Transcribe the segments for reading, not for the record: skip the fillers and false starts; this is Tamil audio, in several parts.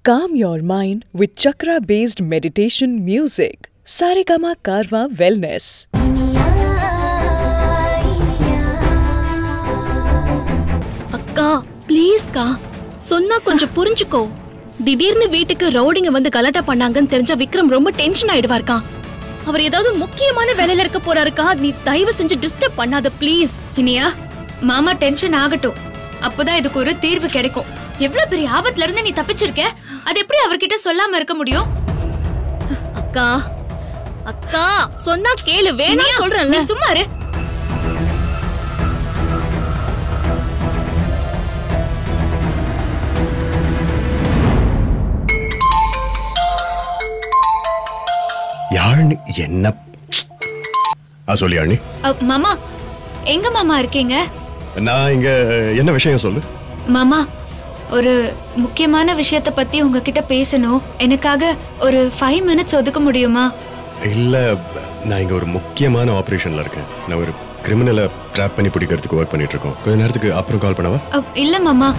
Calm your mind with chakra-based meditation music. Saregama Karwa Wellness. அக்கா ப்ளீஸ் கா சொன்னா கொஞ்சம் புரிஞ்சுக்கோ. திடீர்னு வீட்டுக்கு ரவுடிங்க வந்து கலாட்டா பண்ணாங்கன்னு தெரிஞ்சா விக்ரம் ரொம்ப டென்ஷன் ஆயிடுவார்க்கா. அவர் ஏதாவது முக்கியமான வேலையில இருக்க போறாருக்கா. நீ தயவு செஞ்சு டிஸ்டர்ப் பண்ணாத ப்ளீஸ். இனியா மாமா டென்ஷன் ஆகட்டும், அப்பதான் இதுக்கு ஒரு தீர்வு கிடைக்கும். எவ்வளவு பெரிய ஆபத்துல இருந்து நீ தப்பிச்சிருக்க, அது எப்படி அவர்கிட்ட சொல்லாம இருக்க முடியும்? அக்கா அக்கா சொன்னா கேளு, வேணா சொல்றேன்ல. சும்மா இரு. யாழ்னி என்ன சொல்லி யாழ்னி. மாமா எங்க மாமா இருக்கீங்க? நான் இங்க என்ன விஷயம் சொல்லு. மாமா ஒரு முக்கியமான விஷயத்தை பத்தி உங்ககிட்ட பேசணும். எனக்காக ஒரு 5 minutes ஒதுக்க முடியுமா? இல்ல, நான் இங்க ஒரு முக்கியமான ஆபரேஷன்ல இருக்கேன். நான் ஒரு கிரிமினலை ட்ராப் பண்ணி பிடிக்கிறதுக்கு ஒர்க் பண்ணிட்டு இருக்கோம். கொஞ்ச நேரத்துக்கு அப்புறம் கால் பண்ணவா? இல்ல மாமா,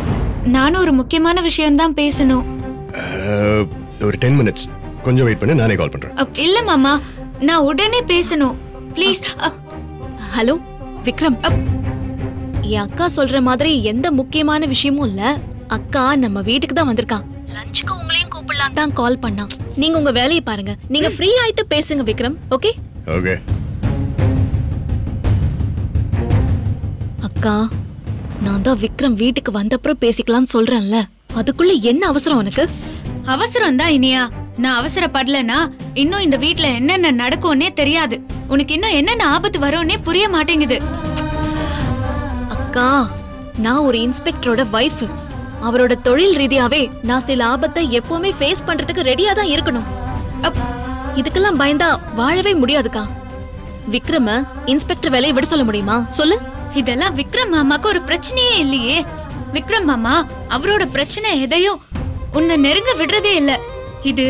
நானும் ஒரு முக்கியமான விஷயம் தான் பேசணும். ஒரு 10 minutes கொஞ்சம் வெயிட் பண்ணு, நானே கால் பண்றேன். இல்ல மாமா, நான் உடனே பேசணும் ப்ளீஸ். ஹலோ விக்ரம், என் அக்கா சொல்ற மாதிரி எந்த முக்கியமான விஷயமும் இல்ல. அக்கா நம்ம வீட்டுக்கு தான் வந்திருக்கா. லஞ்சுக்கு உங்களையும் கூப்பிடலாம் தான் கால் பண்ணா. நீங்க உங்க வேலையை பாருங்க, நீங்க ஃப்ரீ ஆயிட்டு பேசுங்க விக்ரம். Okay okay. அக்கா நான் தான் விக்ரம் வீட்டுக்கு வந்தப்புறம் பேசிக்கலாம்னு சொல்றேன்ல, அதுக்குள்ள என்ன அவசரம் உனக்கு? அவசரம் தான் இனியா. நான் அவசரப்படலனா இன்னும் இந்த வீட்ல என்னென்ன நடக்கும்னே தெரியாது. உனக்கு இன்னும் என்னென்ன ஆபத்து வரும்னே புரிய மாட்டேங்குது. அக்கா நான் ஒரு இன்ஸ்பெக்டரோட வைஃப். அவரோட தொழில் ரீதியாவே நான் சில ஆபத்தை எப்பவுமே ஃபேஸ் பண்றதுக்கு ரெடியா தான் இருக்கணும். இதுக்கெல்லாம் பயந்தா வாழவே முடியாதுக்கா. விக்ரம இன்ஸ்பெக்டர் வேலையை விட சொல்ல முடியுமா சொல்லு? இதெல்லாம் விக்ரம் மாமாக்கு ஒரு பிரச்சனையே இல்லையே. விக்ரம் மாமா அவரோட பிரச்சனை எதையும் உன்னை நெருங்க விடுறதே இல்ல. இது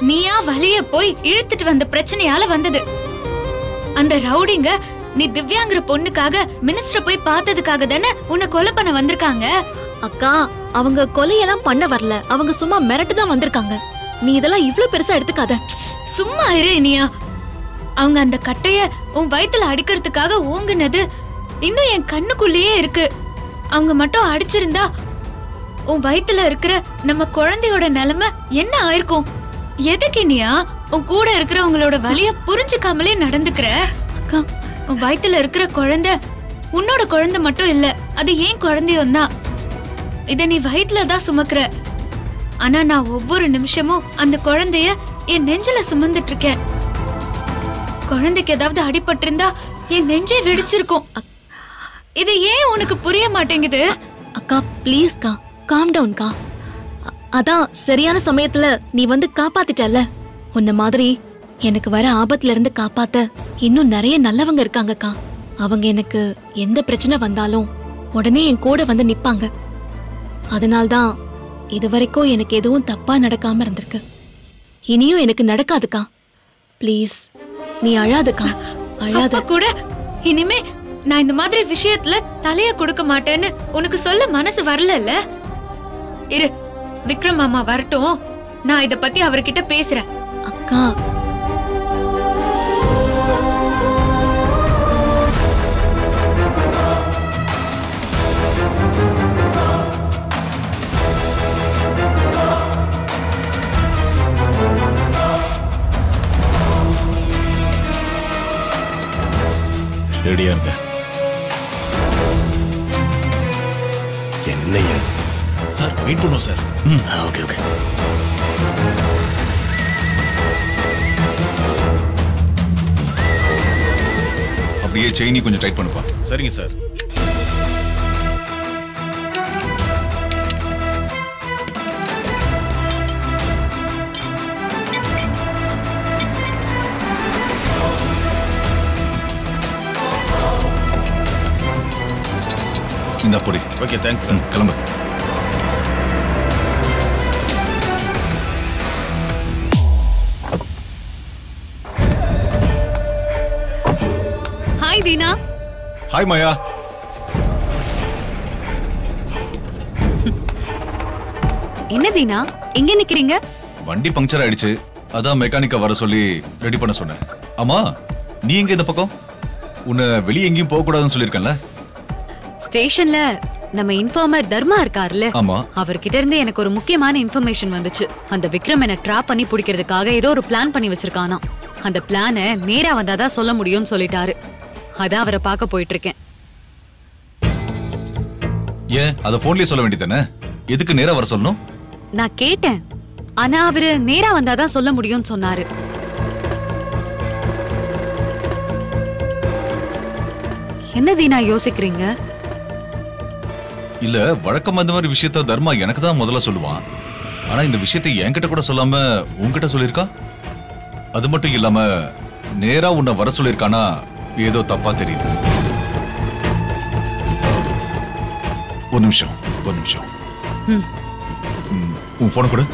நீயா வலிய போய் இழுத்துட்டு வந்த பிரச்சனையால வந்தது. அந்த ரவுடிங்க நீ திவ்யாங்கிற பொண்ணுக்காக மினிஸ்டர் போய் பார்த்ததுக்காக தானே உன்னை கொலை பண்ண வந்திருக்காங்க. அக்கா அவங்க கொலையெல்லாம் பண்ண வரல, அவங்க சும்மா மிரட்டு தான் வந்திருக்காங்க. நீ இதெல்லாம் இவ்ளோ பெருசா எடுத்துக்காத. சும்மா இரு இனியா. அவங்க அந்த கட்டைய உன் வயித்துல அடிக்கிறதுக்காக ஓங்குனது இன்னும் என் கண்ணுக்குள்ளேயே இருக்கு. அவங்க மட்டும் அடிச்சிருந்தா உன் வயித்துல இருக்கிற நம்ம குழந்தையோட நிலைமை என்ன ஆயிருக்கும்? எதுக்கு இனியா உன் கூட இருக்கிறவங்களோட வலிய புரிஞ்சுக்காமலே நடந்துக்கிற? அக்கா உன் வயித்துல இருக்கிற குழந்தை உன்னோட குழந்தை மட்டும் இல்ல, அது ஏன் குழந்தையும் தான். இத நீ வயித்துல தான் சுமக்குற. ஆனா நான் ஒவ்வொரு நிமிஷமும் அந்த குழந்தைய என் நெஞ்சில சுமந்துட்டு இருக்கேன். குழந்தைக்கு ஏதாவது அடிபட்டிருந்தா என் நெஞ்சே வெடிச்சிருக்கும். இது ஏன் உனக்கு புரிய மாட்டேங்குது? அக்கா ப்ளீஸ் கா, காம் டவுன் கா. அதான் சரியான சமயத்துல நீ வந்து காப்பாத்திட்டல்ல. உன்ன மாதிரி எனக்கு வர ஆபத்துல இருந்து காப்பாத்த இன்னும் நிறைய நல்லவங்க இருக்காங்கக்கா. அவங்க எனக்கு எந்த பிரச்சனை வந்தாலும் உடனே என் கூட வந்து நிப்பாங்க. அதனால்தான் இதுவரைக்கும் எனக்கு எதுவும் தப்பா நடக்காம இருந்திருக்கு. இனியும் எனக்கு நடக்காதுக்கா. ப்ளீஸ் நீ அழாதுக்கா, அழாத. கூட இனிமே நான் இந்த மாதிரி விஷயத்துல தலைய கொடுக்க மாட்டேன்னு உனக்கு சொல்ல மனசு வரல. இரு, விக்ரம் மாமா வரட்டும், நான் இத பத்தி அவர்கிட்ட பேசுறேன். அக்கா ரெடியா இருக்க? என்னையா சார் வெயிட் பண்ணுவோம் சார். Okay okay. அப்படியே செயினி கொஞ்சம் டைட் பண்ணுப்பா. சரிங்க சார். இந்த பொடி. Okay thanks sir. கிளம்பு. ஹாய் தீனா. ஹாய் மாயா. என்ன தீனா எங்க நிக்கிறீங்க? வண்டி பங்க்சர் ஆயிடுச்சு, அதான் மெக்கானிக்க வர சொல்லி ரெடி பண்ண சொன்னேன். ஆமா, நீ எங்க இந்த பக்கம்? உன்னை வெளியே எங்கேயும் போக கூடாதுன்னு சொல்லிருக்கேன்ல? ஸ்டேஷன்ல நம்ம இன்ஃபார்மர் தர்மா இருக்காருல்ல, ஆமா. அவர்கிட்ட இருந்து எனக்கு ஒரு முக்கியமான இன்ஃபர்மேஷன் வந்துச்சு. அந்த விக்ரம் என்ன ட்ராப் பண்ணி பிடிக்கிறதுக்காக ஏதோ ஒரு பிளான் பண்ணி வச்சிருக்கானா. அந்த பிளானை நேரா வந்தாதான் சொல்ல முடியும்னு சொல்லிட்டாரு. அதான் அவரை பார்க்க போயிட்டு இருக்கேன். ஏன் அத போன்லயே சொல்ல வேண்டியதானே? எதுக்கு நேரா வர சொல்லணும்? நான் கேட்டேன், ஆனா அவரு நேரா வந்தாதான் சொல்ல முடியும்னு சொன்னாரு. என்ன தீனா யோசிக்கிறீங்க? இல்ல, வழக்கம் அந்த மாதிரி விஷயத்த தர்மா எனக்கு தான் முதல்ல சொல்லுவான். ஆனா இந்த விஷயத்தை என்கிட்ட கூட சொல்லாம உன்கிட்ட சொல்லிருக்கா. அது மட்டும் இல்லாம நேரா உன்னை வர சொல்லிருக்கானா ஏதோ தப்பா தெரியுது. ஒரு நிமிஷம். உன் போன கொடு.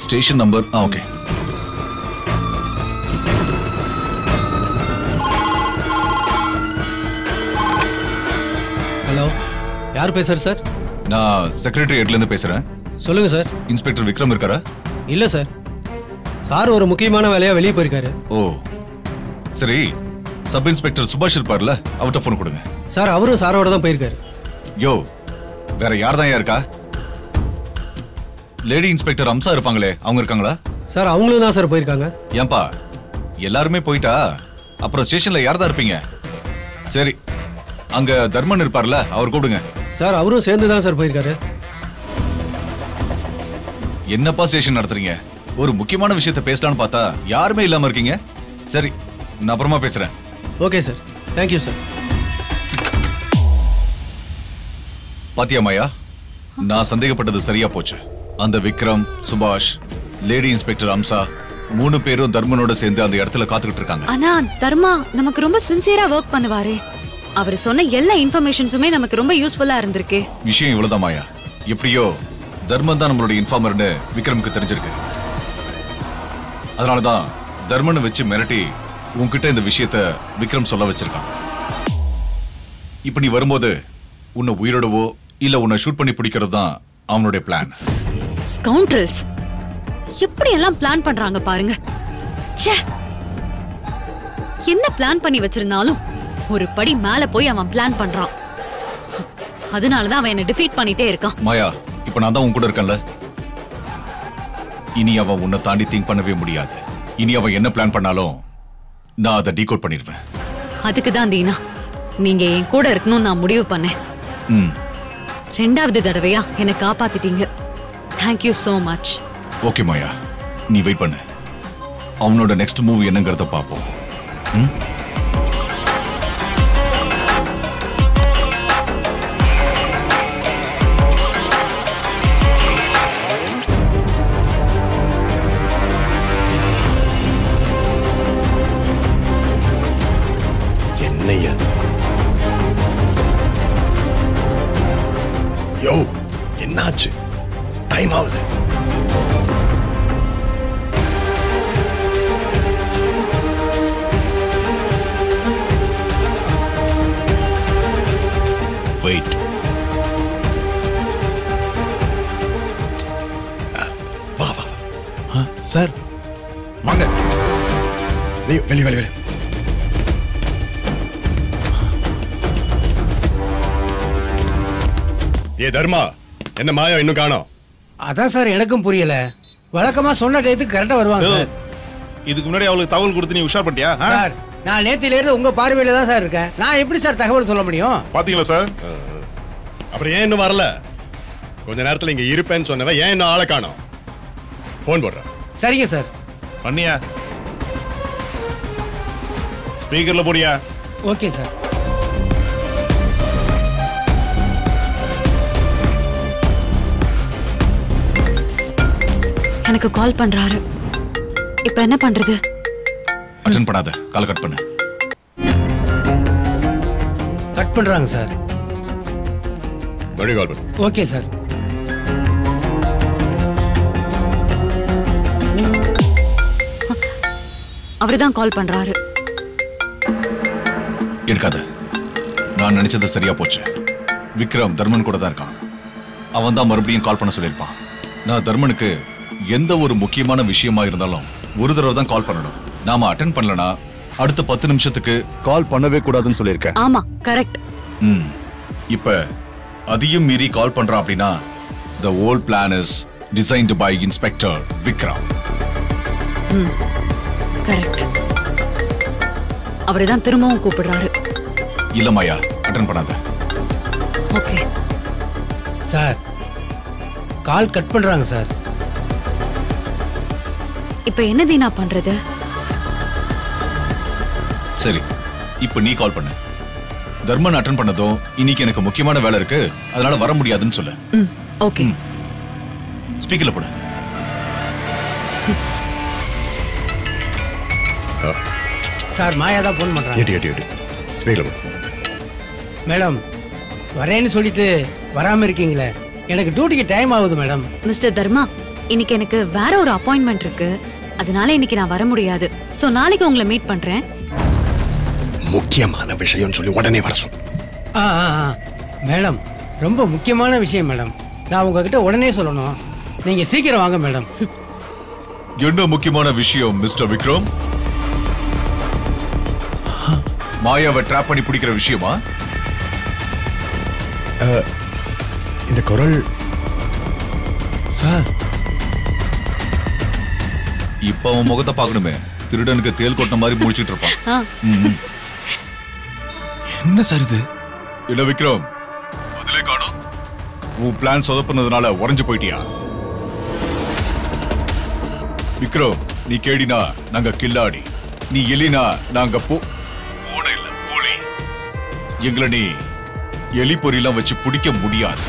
Station number. ஓகே. ஹலோ, யார் பேசுற சார்? நான் செக்ரட்டரியேட்ல இருந்து பேசுறேன். சொல்லுங்க சார். இன்ஸ்பெக்டர் விக்ரம் இருக்காரா? இல்ல சார், சார் ஒரு முக்கியமான வேலையா வெளியே போயிருக்காரு. ஓ சரி, சப் இன்ஸ்பெக்டர் சுபாஷ் இருப்பார்ல, அவர்கிட்ட போன் கொடுங்க. சார் அவரும் சாரோட தான் போயிருக்காரு. யோ, வேற யார் தான் இருக்கா? லேடி இன்ஸ்பெக்டர் அம்சா இருப்பாங்களே, அவங்க இருக்காங்களா? சார் அவங்களும் தான் சார் போயிருக்காங்க. ஏன்பா எல்லாருமே போயிட்டா அப்புறம் ஸ்டேஷன்ல யார் தான் இருப்பீங்க? சரி, அங்க தர்மன் இருப்பார்ல, அவர் கூப்பிடுங்க. சார் அவரும் சேர்ந்து தான் சார் போயிருக்காரு. என்னப்பா ஸ்டேஷன் நடத்துறீங்க? ஒரு முக்கியமான விஷயத்த பேசலாம்னு பார்த்தா யாருமே இல்லாம இருக்கீங்க. சரி, நான் அப்புறமா பேசுறேன். Okay sir, thank you sir. பாத்தியா மாயா, நான் சந்தேகப்பட்டது சரியா போச்சு. அந்த விக்ரம், சுபாஷ், லேடி இன்ஸ்பெக்டர் அம்சா 3 பேரும் தர்மனோட சேர்ந்து அந்த இடத்துல காத்துக்கிட்டு இருக்காங்க. ஆனா தர்மா நமக்கு ரொம்ப சின்சியரா ஒர்க் பண்ணுவாரு. அவர் சொன்ன எல்லா இன்ஃபர்மேஷன்ஸுமே நமக்கு ரொம்ப யூஸ்ஃபுல்லா இருந்திருக்கு. விஷயம் இவ்வளவுதான் மாயா. எப்படியோ தர்மன் தான் நம்மளுடைய இன்ஃபார்மர்னு விக்ரமுக்கு தெரிஞ்சிருக்கு. அதனாலதான் தர்மனை வச்சு மிரட்டி உன்கிட்ட இந்த விஷயத்த விக்ரம் சொல்ல வச்சிருக்கான். இப்ப நீ வரும்போது உன்னை உயிரோடவோ இல்ல உன்னை ஷூட் பண்ணி பிடிக்கிறது தான் அவனுடைய பிளான். ஸ்கவுண்ட்ரல்ஸ் எப்படி எல்லாம் பிளான் பண்றாங்க பாருங்க. ச்சே, என்ன பிளான் பண்ணி வச்சிருந்தாலும் ஒரு படி மேல போய் அவன் பிளான் பண்றான். அதனாலதான் அவன் என்ன டிஃபீட் பண்ணிட்டே இருக்கான். மாயா, இப்ப நான் தான் உன் கூட இருக்கேன்ல. இனி அவன் உன்னை தாண்டி திங்க் பண்ணவே முடியாது. இனி அவன் என்ன பிளான் பண்ணாலும் நான் அதை டீகோட் பண்ணிடுவேன். அதுக்கு தான் தீனா நீங்க என் கூட இருக்கணும்னு நான் முடிவு பண்ணேன். 2வது தடவையா என்னை காப்பாத்திட்டீங்க. Thank you so much. ஓகே மாயா, நீ வெயிட் பண்ணு. அவனோட நெக்ஸ்ட் மூவ் என்னங்கறத பாப்போம். என்னையா யோ, என்னாச்சு? டைம் ஆகுது. வெயிட். வா வா. சார் வாங்க. வெளி. ஏ தர்மா, என்ன மாயா இன்னும் காணோம்? அதான் சார் எனக்கும் புரியல. வழக்கமா சொன்ன டயத்துக்கு கரெக்டா வருவாங்க சார். இதுக்கு முன்னாடி அவளுக்கு தகவல் கொடுத்து நீ உஷார் பண்ணிட்டியா? சார் நான் நேத்தில இருந்து உங்க பார்வையில தான் சார் இருக்கேன். நான் எப்படி சார் தகவல் சொல்ல முடியும்? பாத்தீங்களா சார்? அப்புறம் ஏன் இன்னும் வரல? கொஞ்ச நேரத்துல இங்க இருப்பேன்னு சொன்னவ ஏன் இன்னும் ஆளை காணோம்? போன் போடுறேன். சரிங்க சார். பண்ணியா? ஸ்பீக்கர்ல போடியா? Okay sir. எனக்கு கால் பண்றாரு. இப்ப என்ன பண்றது? அட்டெண்ட் பண்ணாத, கால் கட் பண்ணு. கட் பண்றாங்க சார். மறுபடியும் கால் பண்ணு. Okay sir. அவர்தான் கால் பண்றாரு. எடுக்காத. நான் நினைச்சது சரியா போச்சு. விக்ரம் தர்மன் கூட தான் இருக்கான். அவன் தான் மறுபடியும் கால் பண்ண சொல்லியிருப்பான். நான் தர்மனுக்கு எந்த ஒரு முக்கியமான விஷயமா இருந்தாலும் ஒரு தடவை தான் கால் பண்ணணும். நாம அட்டென்ட் பண்ணலனா அடுத்த 10 நிமிஷத்துக்கு கால் பண்ணவே கூடாதுன்னு சொல்லியிருக்கேன். ஆமா கரெக்ட். இப்ப அதையும் மீறி கால் பண்றான் அப்படின்னா the whole plan is designed by Inspector Vikram. Correct. அவரை தான் திரும்பவும் கூப்பிடுறாரு. இல்ல மாயா, அட்டென்ட் பண்ணாத. ஓகே சார், கால் கட் பண்றாங்க சார். இப்ப என்ன தீனா பண்றது? சரி, இப்ப நீ கால் பண்ணு. தர்மன் அட்டென்ட் பண்ணதும் இன்னைக்கு எனக்கு முக்கியமான வேலை இருக்கு, அதனால வர முடியாதுன்னு சொல்லு. ஓகே. ஸ்பீக்கர்ல போடு. சார், மாயா தான் போன் பண்றாங்க. ஸ்பீக்கர்ல போடு. மேடம், வரேன்னு சொல்லிட்டு வராம இருக்கீங்களே, எனக்கு டியூட்டிக்கு டைம் ஆகுது மேடம். மிஸ்டர் தர்மா, இன்னைக்கு எனக்கு வேற ஒரு அப்பாயின்மெண்ட் இருக்கு, அதனால இன்னைக்கு நான் வர முடியாது. சோ நாளைக்கு உங்களை மீட் பண்றேன். முக்கியமான விஷயம் சொல்லி உடனே வர சொல்லு. மேடம், ரொம்ப முக்கியமான விஷயம் மேடம். நான் உங்ககிட்ட உடனே சொல்லணும். நீங்க சீக்கிரம் வாங்க மேடம். என்ன முக்கியமான விஷயம் மிஸ்டர் விக்ரம்? மாயாவை ட்ராப் பண்ணி பிடிக்கிற விஷயமா? இந்த குரல் சார், இப்ப அவன் முகத்தை பார்க்கணுமே, திருடனுக்கு தேல் கொட்ட மாதிரி முடிச்சிட்டு இருப்பான். என்ன சார் இது? என்ன விக்ரம், பதிலே காணோம். உன் பிளான் சொதப்புனதுனால உறைஞ்சு போயிட்டியா? விக்ரம், நீ கேடினா நாங்க கில்லாடி, நீ எலினா நாங்க பூனை இல்ல புலி. எங்களை நீ எலி பொறியெல்லாம் வச்சு பிடிக்க முடியாது.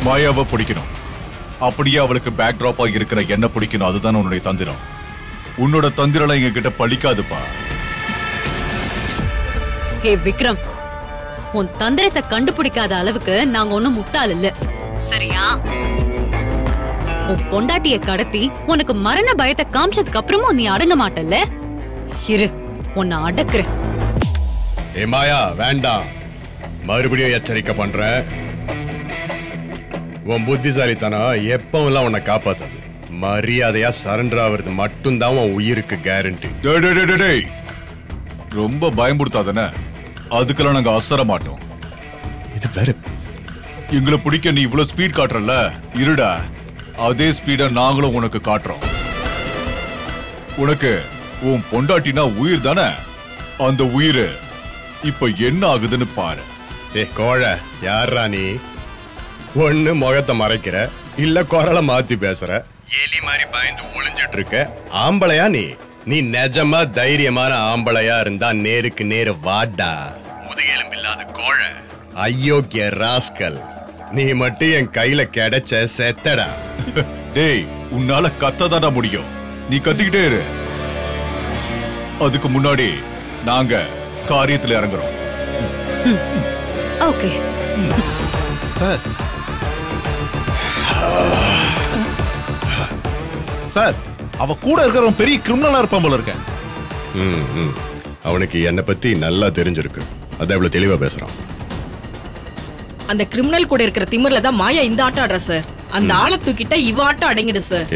மாயாவை பிடிக்கணும், அப்படியே அவளுக்கு பேக் டிராப்பா இருக்கிற என்ன பிடிக்கணும். அதுதான் உன்னுடைய தந்திரம். உன்னோட தந்திரம் எங்க கிட்ட பழிக்காதுப்பா. ஹே விக்ரம், உன் தந்திரத்தை கண்டுபிடிக்காத அளவுக்கு நாங்க ஒண்ணும் முட்டாள் இல்ல, சரியா? உன் பொண்டாட்டிய கடத்தி உனக்கு மரண பயத்தை காமிச்சதுக்கு அப்புறமும் நீ அடங்க மாட்டல்ல? இரு, உன்னை அடக்குற. ஏ மாயா, வேண்டாம். மறுபடியும் எச்சரிக்கை பண்ற. உன் புத்திசாலித்தனம் எப்பவும் உன்னை காப்பாத்தாது. மரியாதையா சரண்டர் ஆகிறது மட்டும்தான் உன் உயிருக்கு கேரண்டி. ரொம்ப பயமுறுத்தாதானே? அதுக்கெல்லாம் நாங்க அசர மாட்டோம். இது வேற. எங்களை பிடிக்க நீ இவ்வளவு ஸ்பீட் காட்டுறல, இருடா, அதே ஸ்பீட நாங்களும் உனக்கு காட்டுறோம். உனக்கு உன் பொண்டாட்டினா உயிர் தானே? அந்த உயிர் இப்ப என்ன ஆகுதுன்னு பாரு. ஏ கோழை, யாரா நீ? ஒண்ணு முகத்தை மறைக்கிற, இல்ல குரலை மாத்தி பேசுற. எலி மாதிரி பயந்து ஒளிஞ்சிட்டு இருக்க. ஆம்பளையா நீ? நீ நிஜமா தைரியமான ஆம்பளையா இருந்தா நேருக்கு நேரு வாடா. முதுகெலும்பு இல்லாத கோழை, அயோக்கிய ராஸ்கல். நீ மட்டும் என் கையில கிடைச்ச செத்தடா. டேய், உன்னால கத்ததாடா முடியும். நீ கத்திக்கிட்டே இரு. அதுக்கு முன்னாடி நாங்க காரியத்துல இறங்குறோம். Okay sir. சார், அவ கூட இருக்கிறவன் பெரிய கிரிமினலா இருப்பான் போல இருக்க. அவனுக்கு என்ன பத்தி நல்லா தெரிஞ்சிருக்கு, அதான் இவ்வளவு தெளிவா பேசுறான். அந்த கிரிமினல் கூட இருக்கிற திமிர்ல தான் மாயா இந்த ஆட்டம் ஆடுற சார். அந்த ஆளை தூக்கிட்டா இவ ஆட்டம் அடங்கிடு சார்.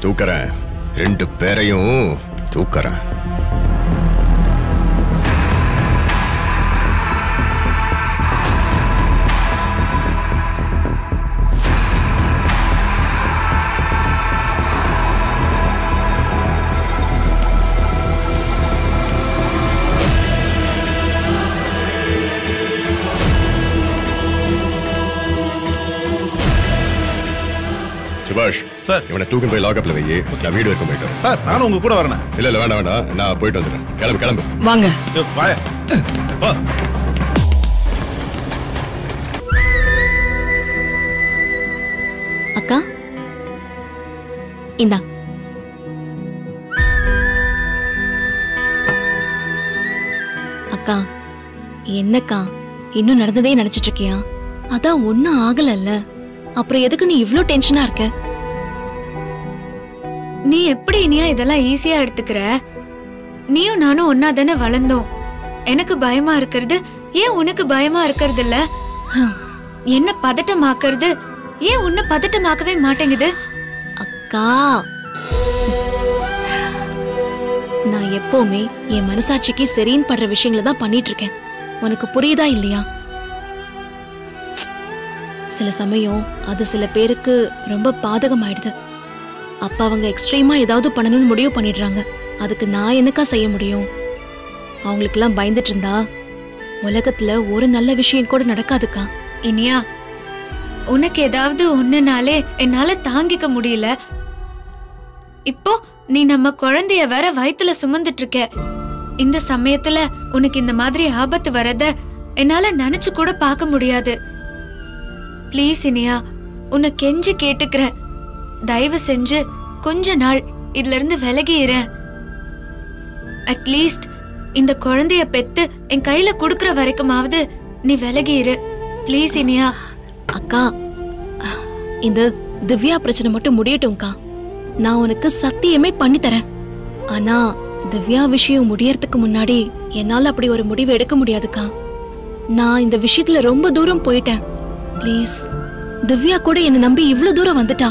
தூக்கறேன், 2 பேரையும் தூக்கறேன். சுபாஷ் சார், இவனை தூக்கம் போய் லாக்அப்ல வை. நான் வீடு வரைக்கும் போயிட்டு வரேன். சார், நானும் உங்க கூட வரேன். இல்ல வேண்டாம், நான் போயிட்டு வந்துடுறேன். கிளம்பு கிளம்பு. வாங்க. வாயா. வா. அக்கா, இந்தா. அக்கா, என்னக்கா இன்னும் நடந்ததே நினைச்சிட்டு இருக்கியா? அதான் ஒண்ணும் ஆகலல்ல, அப்புறம் எதுக்கு நீ இவ்ளோ டென்ஷனா இருக்க? நீ எப்படி இனியா இதெல்லாம் ஈஸியா எடுத்துக்கிற? நீயும் நானும் ஒன்னா தானே வளர்ந்தோம். எனக்கு பயமா இருக்கிறது ஏன் உனக்கு பயமா இருக்கிறது இல்ல? என்ன பதட்டமாக்குறது? ஏன் உன்னை பதட்டமாக்கவே மாட்டேங்குது? அக்கா, நான் எப்பவுமே என் மனசாட்சிக்கு சரின்னு படுற விஷயங்களை தான் பண்ணிட்டு இருக்கேன். உனக்கு புரியுதா இல்லையா? சில சமயம் அது சில பேருக்கு ரொம்ப பாதகம் ஆயிடுது. அப்ப அவங்க எக்ஸ்ட்ரீமா ஏதாவது பண்ணணும்னு முடிவு பண்ணிடுறாங்க. அதுக்கு நான் என்னக்கா செய்ய முடியும்? அவங்களுக்கெல்லாம் பயந்துட்டு இருந்தா உலகத்துல ஒரு நல்ல விஷயம் கூட நடக்காதுக்கா. இனியா, உனக்கு ஏதாவது ஒண்ணுனாலே என்னால தாங்கிக்க முடியல. இப்போ நீ நம்ம குழந்தைய வேற வயித்துல சுமந்துட்டு இருக்க. இந்த சமயத்துல உனக்கு இந்த மாதிரி ஆபத்து வரத என்னால நினைச்சு கூட பார்க்க முடியாது. ப்ளீஸ் இனியா, உன்னை கெஞ்சி கேட்டுக்கிறேன். தயவு செஞ்சு கொஞ்ச நாள் இதுல இருந்து விலகிற. அட்லீஸ்ட் இந்த குழந்தைய பெத்து என் கையில குடுக்கற வரைக்குமாவது நீ விலகிரு. ப்ளீஸ் இனியா. அக்கா, இந்த திவ்யா பிரச்சனை மட்டும் முடியட்டும்க்கா. நான் உனக்கு சத்தியமே பண்ணி தரேன். ஆனா திவ்யா விஷயம் முடியறதுக்கு முன்னாடி என்னால அப்படி ஒரு முடிவு எடுக்க முடியாதுக்கா. நான் இந்த விஷயத்துல ரொம்ப தூரம் போயிட்டேன். ப்ளீஸ், திவ்யா கூட என்ன நம்பி இவ்ளோ தூரம் வந்துட்டா.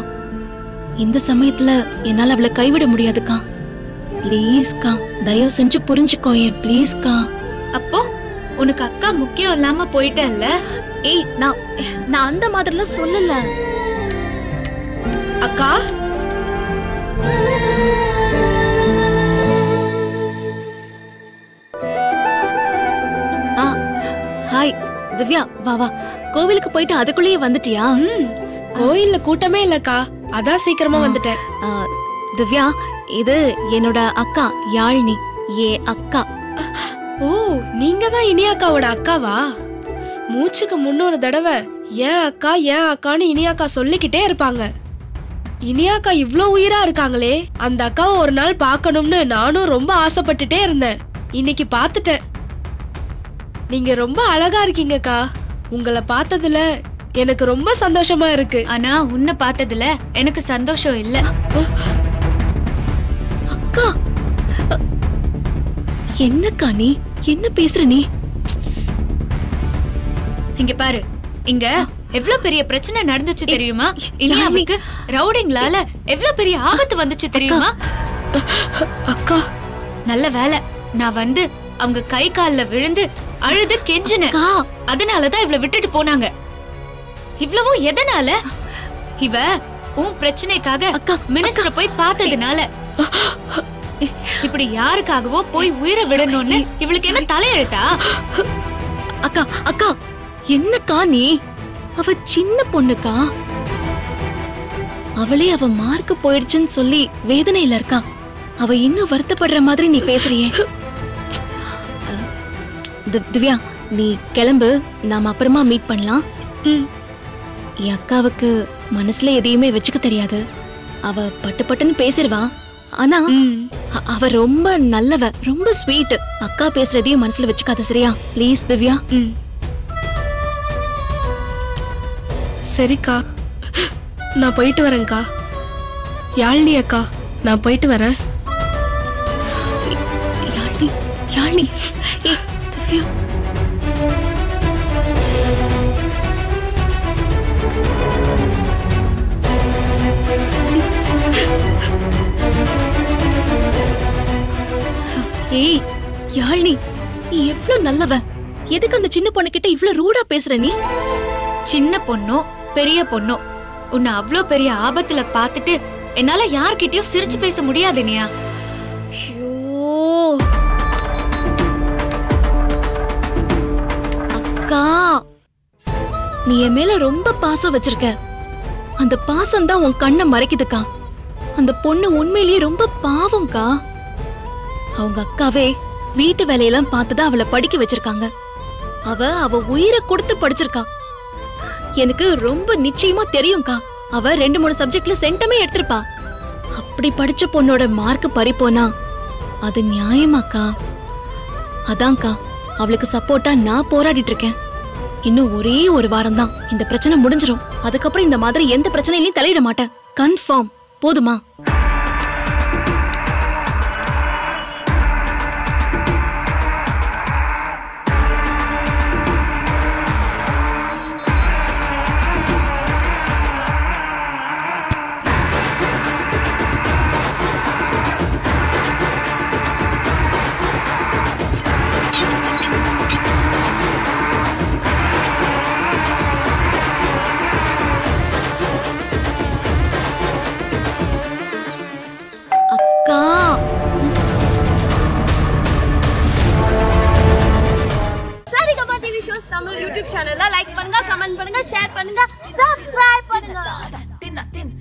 இந்த சமயத்துல என்னால அவளை கைவிட முடியாதுக்கா. ப்ளீஸ்க்கா, தயவு செஞ்சு புரிஞ்சுக்கோயே ப்ளீஸ்க்கா. அப்போ உனக்கு அக்கா முக்கியம் இல்லாம போயிட்டல்ல? ஏய், நான் அந்த மாதிரிலாம் சொல்லல அக்கா. ஹாய் திவ்யா, வா வா. கோவிலுக்கு போயிட்டு அதுக்குள்ளேயே வந்துட்டியா? கோயில்ல கூட்டமே இல்லக்கா, அதான் சீக்கிரமா வந்துட்டேன். திவ்யா, இது என்னோட அக்கா யாழினி, அக்கா. ஓ, நீங்க தான் இனியாக்காவோட அக்காவா? மூச்சுக்கு 300 தடவை ஏன் அக்கா ஏன் அக்கான்னு இனியாக்கா சொல்லிக்கிட்டே இருப்பாங்க. இனியாக்கா இவ்ளோ உயிரா இருக்காங்களே, அந்த அக்காவை ஒரு நாள் பார்க்கணும்னு நானும் ரொம்ப ஆசைப்பட்டுட்டே இருந்தேன். இன்னைக்கு பார்த்துட்டேன். நீங்க ரொம்ப அழகா இருக்கீங்கக்கா. உங்களை பார்த்ததுல எனக்கு ரொம்ப சந்தோஷமா இருக்கு. ஆனா உன்னை பார்த்ததுல எனக்கு சந்தோஷம் இல்ல. அக்கா, என்னக்கா நீ என்ன பேசுற? நீ இங்க பாரு, இங்க எவ்வளவு பெரிய பிரச்சனை நடந்துச்சு தெரியுமா? இனியாவுக்கு ரவுடிங்களால எவ்வளவு பெரிய ஆபத்து வந்துச்சு தெரியுமா? அக்கா, நல்ல வேலை நான் வந்து அவங்க கை கால்ல விழுந்து அழுது கெஞ்சினேன். அதனாலதான் இவளை விட்டுட்டு போனாங்க. இவ்வளவும் எதனால? இவ உன் பிரச்சனைக்காக மினிஸ்டர் போய் பார்த்ததுனால. இப்படி யாருக்காகவோ போய் உயிரை விடணும்னு இவளுக்கு என்ன தலையெழுத்தா? அக்கா, அக்கா, என்னக்கா நீ? அவ சின்ன பொண்ணுக்கா. அவளே அவ மார்க் போயிடுச்சுன்னு சொல்லி வேதனையில இருக்கா. அவ இன்னும் வருத்தப்படுற மாதிரி நீ பேசுறியே. திவ்யா, நீ கிளம்பு, நாம அப்புறமா மீட் பண்ணலாம். என் அக்காவுக்கு மனசுல எதையுமே வச்சுக்க தெரியாது. அவ பட்டு பட்டுன்னு பேசிடுவா. ஆனா அவ ரொம்ப நல்லவ, ரொம்ப ஸ்வீட். அக்கா பேசுறதையும் மனசுல வச்சுக்காத, சரியா? ப்ளீஸ் திவ்யா. சரிக்கா, நான் போயிட்டு வரேன்க்கா. யாழினி அக்கா, நான் போயிட்டு வரேன். யாழினி, யாழினி, திவ்யா. ஏய் யாழினி, நீ எவ்வளவு நல்லவ. எதுக்கு அந்த சின்ன பொண்ணு கிட்ட இவ்ளோ ரூடா பேசுற நீ? சின்ன பொண்ணோ பெரிய பொண்ணோ, உன்னை அவ்ளோ பெரிய ஆபத்துல பாத்துட்டு என்னால யார்கிட்டயும் சிரிச்சு பேச முடியாது. நீயா அக்கா, நீ என் மேல ரொம்ப பாசம் வச்சிருக்க. அந்த பாசம் தான் உன் கண்ணை மறைக்குதுக்கா. அந்த பொண்ணு உண்மையிலேயே ரொம்ப பாவம்க்கா. அவங்க அக்காவே வீட்டு வேலையெல்லாம் பார்த்துதான் அவளை படிக்க வச்சிருக்காங்க. அவ உயிரை கொடுத்து படிச்சிருக்கா. எனக்கு ரொம்ப நிச்சயமா தெரியும்க்கா. அவ 2-3 சப்ஜெக்ட்ல சென்டமே எடுத்திருப்பா. அப்படி படிச்ச பொண்ணோட மார்க் பறிப்போனா அது நியாயமாக்கா? அதான்க்கா அவளுக்கு சப்போர்ட்டா நான் போராடிட்டு இருக்கேன். இன்னும் ஒரே ஒரு வாரம் தான் இந்த பிரச்சனை முடிஞ்சிரும். அதுக்கப்புறம் இந்த மாதிரி எந்த பிரச்சனையிலையும் தலையிட மாட்டேன். கன்ஃபார்ம். போதுமா? டிவி ஷோஸ் தமிழ் யூடியூப் சேனல்ல லைக் பண்ணுங்க, கமெண்ட் பண்ணுங்க, ஷேர் பண்ணுங்க, சப்ஸ்கிரைப் பண்ணுங்க.